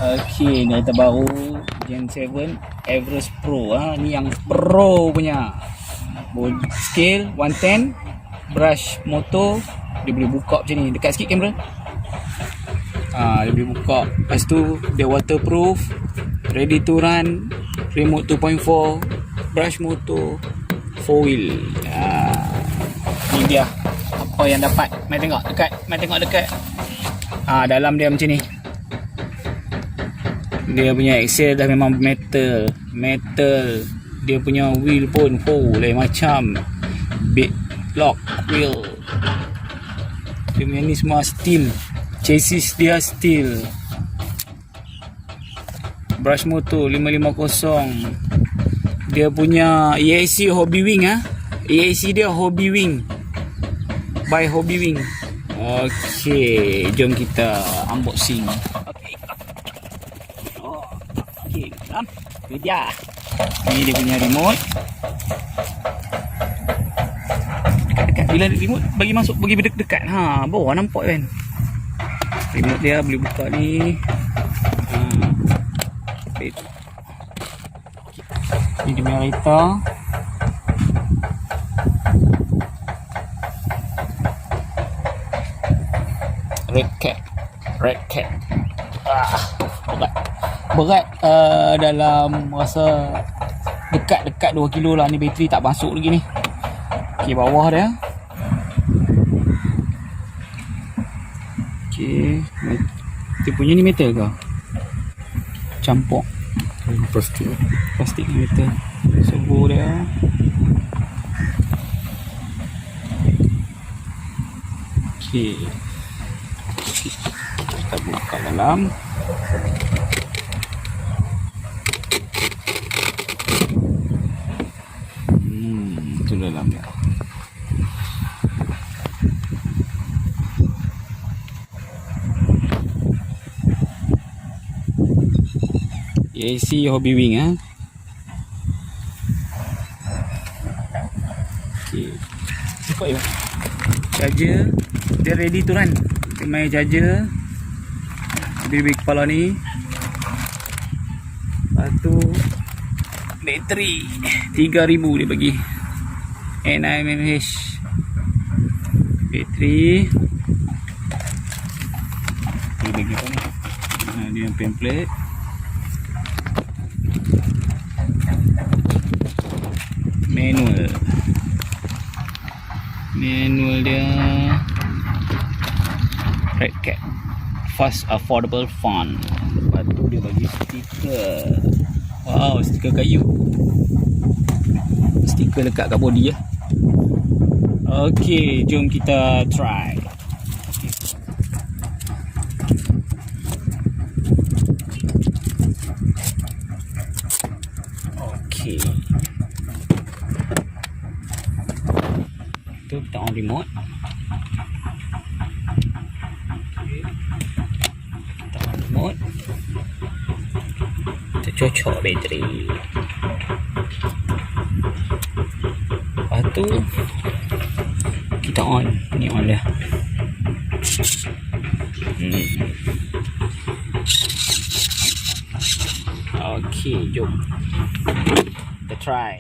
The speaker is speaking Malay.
Okey, ni kereta baru Gen 7 Everest Pro. Ni yang Pro punya. Scale 110, brush motor, dia boleh buka macam ni. Dekat sikit kamera. Dia boleh buka. Lepas tu dia waterproof, ready to run, remote 2.4, brush motor, 4 wheel. Ni dia apa yang dapat. Mai tengok dekat. Dalam dia macam ni. Dia punya axle dah memang metal. Dia punya wheel pun lain macam. Big lock wheel. Dia punya ni semua steel. Chassis dia steel. Brush motor 550. Dia punya EAC Hobby Wing EAC dia Hobby Wing. By Hobby Wing. Okey, jom kita unboxing. Okey, ini dia. Ni dia punya remote. Dekat. Bila remote bagi masuk, bagi dekat. Bawah nampak kan. Remote dia boleh buka ni. Ni dia punya kereta. Redcat. Berat dalam rasa dekat 2 kilo lah. Ni bateri tak masuk lagi ni. Okey, bawah dia. Okey, dia punya ni metal ke? Campur plastik metal. Servo dia. Okey, kita buka dalam. Itu dalam dia. EAC Hobby Wing. Okey. Cepat je. Charger dia ready to run. Dia main charger. Dia bagi kepala ni. Lepas tu bateri 3000 dia bagi. 9 mAh bateri. Dia bagi apa ni? Dia pamphlet. Manual dia. Redcat Fast Affordable Fun. Lepas tu dia bagi stiker. Wow, stiker kayu. Stiker lekat kat body ya. Okey, jom kita try. Okey. Tu kita on remote. Kita on remote. Kita cocok bateri. Lepas tu kita on. Ni on dia. Okey, jom kita try.